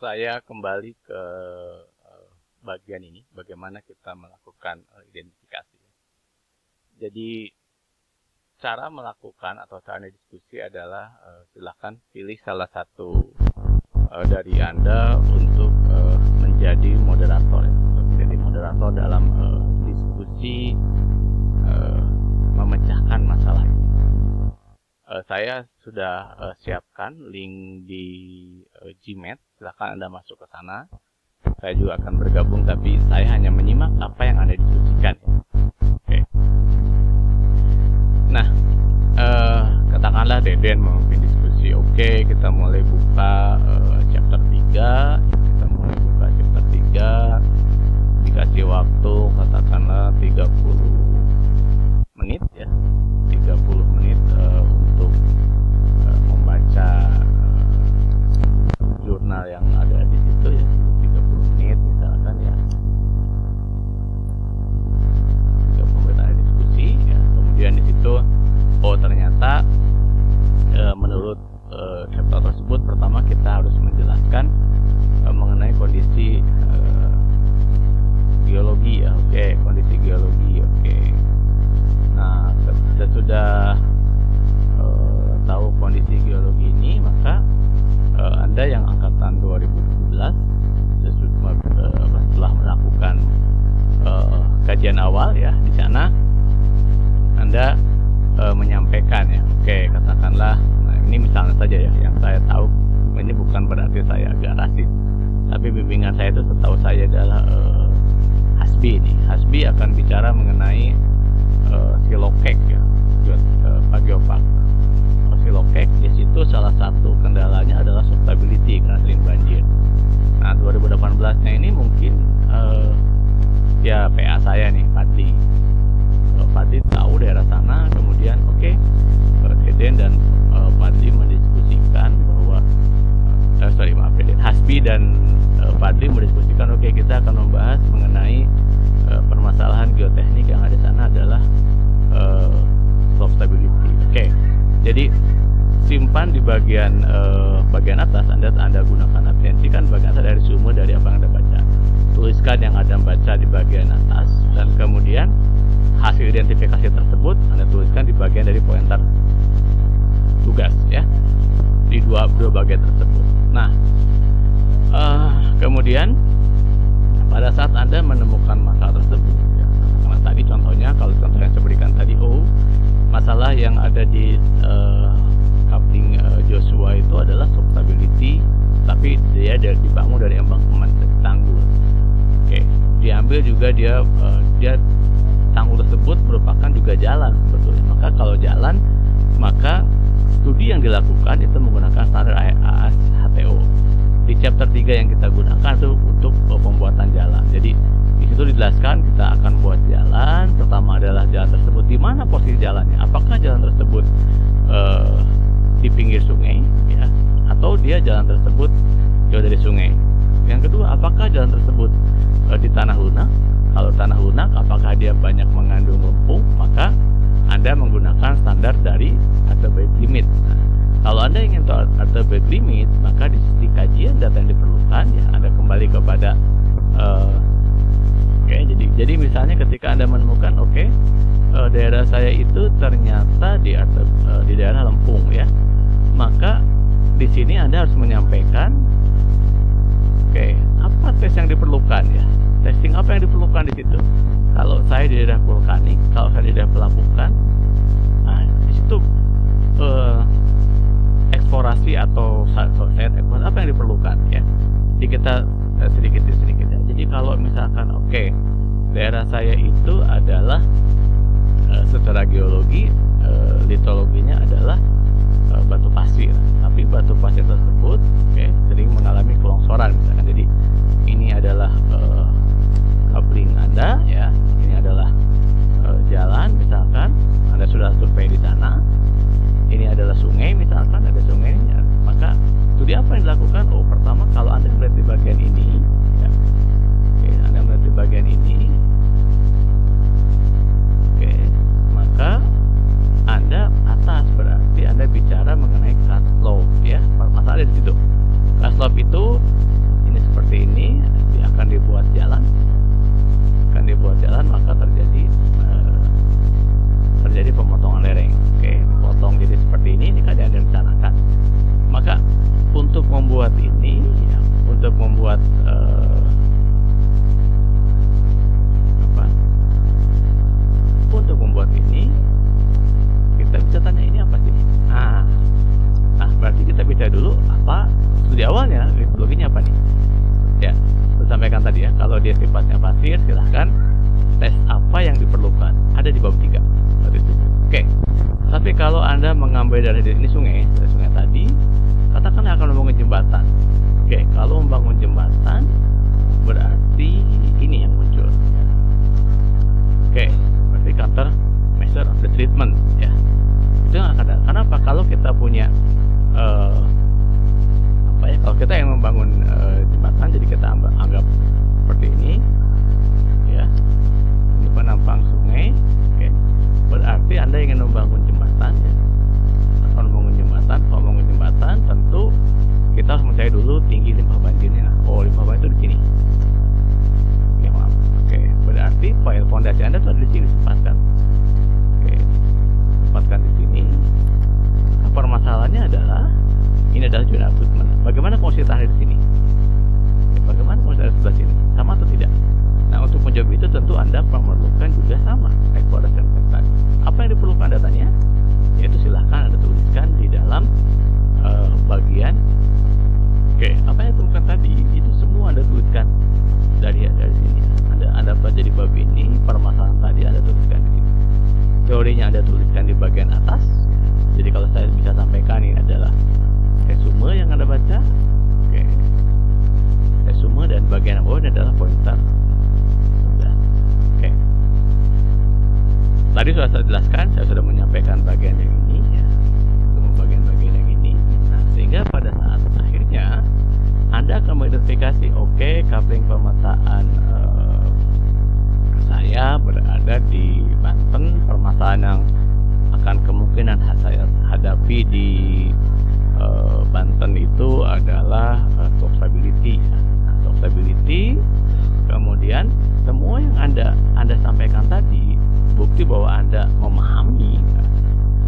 saya kembali ke bagian ini, bagaimana kita melakukan identifikasi. Jadi cara melakukan atau cara diskusi adalah silakan pilih salah satu dari Anda untuk menjadi moderator, untuk menjadi moderator dalam diskusi memecahkan masalah ini. Saya sudah siapkan link di Gmeet, silakan Anda masuk ke sana. Saya juga akan bergabung, tapi saya hanya menyimak apa yang Anda diskusikan. Oke. Nah, katakanlah Deden memimpin diskusi. Oke, kita mulai buka chapter 3. Kita mulai buka chapter 3. Dikasih waktu katakanlah 30 menit ya. 30 menit untuk membaca jurnal yang ada di situ ya. 30 menit misalkan ya. 30 menit ada diskusi ya. Kemudian di situ ternyata menurut chapter tersebut pertama kita harus menjelaskan mengenai kondisi geologi ya. Oke, kondisi geologi. Oke. Nah, sesudah tahu kondisi geologi ini, maka Anda yang angkatan 2017 setelah melakukan kajian awal ya, di sana Anda menyampaikan ya. Oke, katakanlah, nah ini misalnya saja ya, yang saya tahu ini bukan berarti saya agak rasis, tapi bimbingan saya itu setahu saya adalah Hasbi ini. Hasbi akan bicara mengenai silokek ya, Geopark. Silokek di situ salah satu kendalanya adalah substability karena sering banjir. Nah, 2018-nya ini mungkin ya PA saya nih, Fadli. Fadli tahu daerah sana, kemudian Deden dan Fadli mendiskusikan bahwa Hasbi dan Fadli mendiskusikan kita akan membahas mengenai permasalahan geoteknik yang ada di sana adalah slope stability. Oke. Jadi simpan di bagian atas, Anda gunakan atensi kan bagian atas dari sumber dari apa yang Anda baca. Tuliskan yang Anda baca di bagian atas, dan kemudian hasil identifikasi tersebut Anda tuliskan di bagian dari pointer tugas ya, di dua bagian tersebut. Nah, kemudian pada saat Anda menemukan masalah tersebut ya, karena tadi contohnya, kalau contoh yang saya berikan tadi masalah yang ada di coupling Joshua itu adalah substability, tapi dia dibangun dari embankment, dari tanggul. Oke, diambil juga dia tanggul tersebut merupakan juga jalan sebetulnya. Maka kalau jalan, maka studi yang dilakukan itu menggunakan standar AAS HTO. Di chapter 3 yang kita gunakan itu untuk pembuatan jalan. Jadi di situ dijelaskan kita akan buat jalan. Pertama adalah jalan tersebut di mana posisi jalannya. Apakah jalan tersebut di pinggir sungai ya, atau dia jalan tersebut jauh dari sungai. Yang kedua, apakah jalan tersebut di tanah lunak? Kalau tanah lunak, apakah dia banyak mengandung lempung? Maka Anda menggunakan standar dari Atterberg limit. Nah, kalau Anda ingin tahu Atterberg limit, maka di kajian data yang diperlukan ya Anda kembali kepada jadi misalnya ketika Anda menemukan daerah saya itu ternyata di daerah lempung ya, maka di sini Anda harus menyampaikan apa tes yang diperlukan ya. Testing apa yang diperlukan di situ? Kalau saya di daerah vulkanik, kalau saya di daerah pelabuhan, nah di situ eksplorasi atau eksplorasi apa yang diperlukan ya? Jadi kita sedikit ya. Jadi kalau misalkan daerah saya itu adalah secara geologi litologinya adalah batu pasir, tapi batu pasir tersebut sering mengalami kelongsoran misalkan. Jadi ini adalah coupling Anda ya, ini adalah jalan misalkan, Anda sudah survei di sana. Ini adalah sungai misalkan, ada sungai ya. Maka studi apa yang dilakukan? Pertama kalau Anda melihat di bagian ini ya, Anda melihat di bagian ini, maka Anda atas berarti saya dulu apa studi awalnya, metodologinya apa nih. Ya, saya sampaikan tadi ya, kalau dia sifatnya pasif, silahkan tes apa yang diperlukan. Ada di bab 3. Oke. Tapi kalau Anda mengambil dari ini sungai tadi, katakan akan membangun jembatan. Oke, kalau membangun jembatan berarti ini yang muncul. Oke, berarti counter measure of the treatment ya. Itu yang akan ada. Kenapa? Kalau kita punya kalau kita yang membangun jembatan, jadi kita anggap seperti ini ya. Ini penampang sungai. Oke. Berarti Anda ingin membangun jembatan ya. Kalau membangun jembatan tentu kita harus mencari dulu tinggi limpah banjirnya. Oh, limpah banjir itu di sini. Oke, maaf. Oke, berarti file fondasi Anda itu ada di sini, tempatkan. Oke. Tempatkan di sini. Nah, permasalahannya adalah ini adalah zona abutment. Bagaimana kalau saya tahan di sini? Bagaimana kalau saya sebelah sini? Sama atau tidak? Nah, untuk menjawab itu tentu Anda memerlukan juga sama exploration tadi. Apa yang diperlukan datanya? Yaitu silahkan Anda tuliskan di dalam bagian. Oke, apa yang ditemukan tadi itu semua Anda tuliskan dari sini. Anda pelajari bab ini, permasalahan tadi Anda tuliskan di sini. Teorinya Anda tuliskan di bagian atas. Jadi kalau saya bisa sampaikan ini adalah resume yang Anda baca. Oke. Resume dan bagian bawah ini adalah pointer. Sudah. Oke. Tadi sudah saya jelaskan, saya sudah menyampaikan bagian yang ini ya. Bagian-bagian yang ini. Nah, sehingga pada saat akhirnya Anda akan mengidentifikasi, oke, coupling pemetaan saya berada di Banten, permasalahan yang akan kemungkinan saya hadapi di Banten itu adalah stock stability. Nah, stock stability, kemudian semua yang Anda sampaikan tadi, bukti bahwa Anda memahami,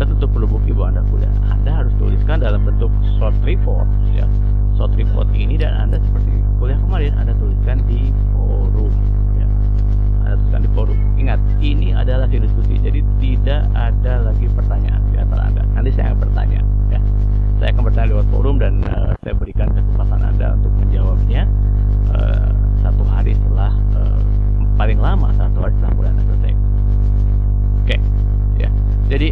tentu perlu bukti bahwa Anda kuliah. Anda harus tuliskan dalam bentuk short report ya. Short report ini dan Anda seperti kuliah kemarin Anda tuliskan di forum ya. Anda tuliskan di forum. Ingat, ini adalah diskusi. Jadi tidak ada lagi pertanyaan di antara Anda. Nanti saya akan bertanya ya. Saya akan bertanya lewat forum dan saya berikan kesempatan Anda untuk menjawabnya 1 hari setelah paling lama 1 hari setelah kuliah Anda selesai. Oke, ya. Jadi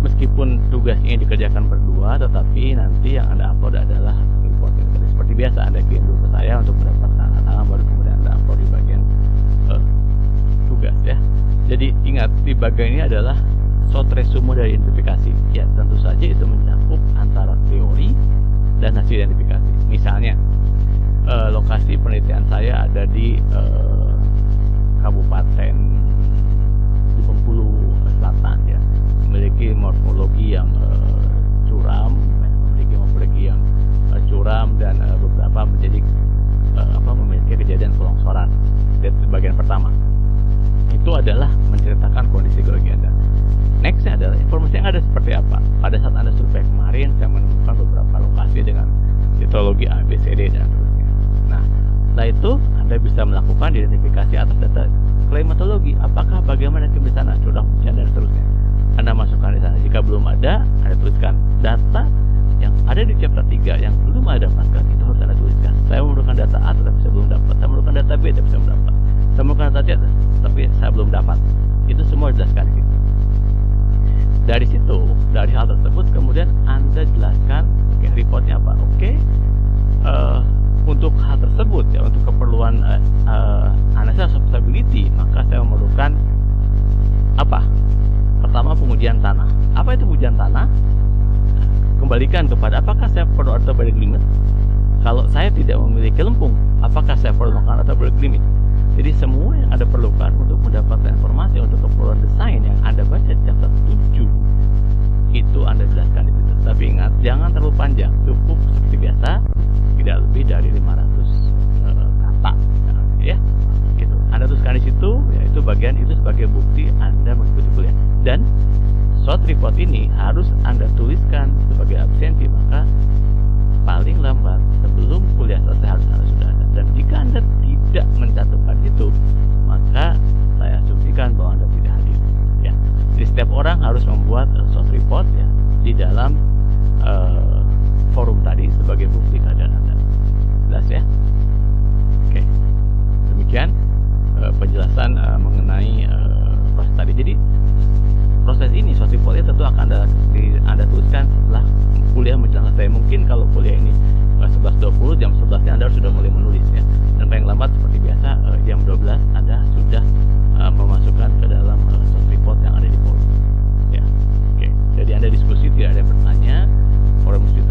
meskipun tugas ini dikerjakan berdua, tetapi nanti yang Anda upload adalah report. Jadi seperti biasa Anda kirim dulu ke saya untuk mendapatkan tangan, baru kemudian Anda upload di bagian tugas ya. Jadi ingat, di bagian ini adalah short resume dari identifikasi. Ya, tentu saja itu mencakup antara teori dan hasil identifikasi. Misalnya, lokasi penelitian saya ada di Kabupaten Bengkulu Selatan ya, memiliki morfologi yang curam, dan beberapa memiliki kejadian kelongsoran. Itu bagian pertama. Itu adalah menceritakan kondisi geologi Anda. Nextnya adalah informasi yang ada seperti apa. Pada saat Anda survei kemarin, saya menemukan beberapa lokasi dengan hidrologi A, B, C, D dan seterusnya. Nah, setelah itu Anda bisa melakukan identifikasi atas data klimatologi. Apakah bagaimana iklim di sana, curah hujan dan seterusnya. Anda masukkan di sana. Jika belum ada, Anda tuliskan data yang ada di chapter 3 yang belum ada dapatkan, itu harus Anda tuliskan. Saya memerlukan data A tetapi saya belum dapat. Saya memerlukan data B tapi saya belum dapat. Saya memerlukan data C tapi saya belum dapat. Itu semua dijelaskan di situ. Dari situ, dari hal tersebut kemudian Anda jelaskan reportnya apa. Untuk hal tersebut ya, untuk keperluan analisa stability, maka saya memerlukan apa? Pertama, pengujian tanah. Apa itu pengujian tanah? Kembalikan kepada apakah saya perlu orthobatic limit. Kalau saya tidak memiliki lempung, apakah saya perlu melakukan orthobatic limit. Jadi semua yang Anda perlukan untuk mendapatkan informasi untuk keperluan desain yang Anda baca di chapter 7 itu Anda jelaskan di situ. Tapi ingat, jangan terlalu panjang, cukup seperti biasa, tidak lebih dari 500 kata ya. Gitu. Anda tuliskan di situ, yaitu bagian itu sebagai bukti Anda mengikuti kuliah. Dan short report ini harus Anda tuliskan sebagai absensi, maka paling lambat sebelum kuliah selesai harus Anda sudah ada. Dan jika Anda tidak mencantumkan itu, maka saya asumsikan bahwa Anda tidak hadir ya. Jadi setiap orang harus membuat short report ya di dalam maksud saya mungkin kalau kuliah ini 11.20, jam 11-nya Anda sudah mulai menulis ya. Dan paling lambat seperti biasa jam 12 Anda sudah memasukkan ke dalam short report yang ada di forum. Ya, oke. Jadi Anda diskusi, tidak ada yang bertanya. Forum diskusi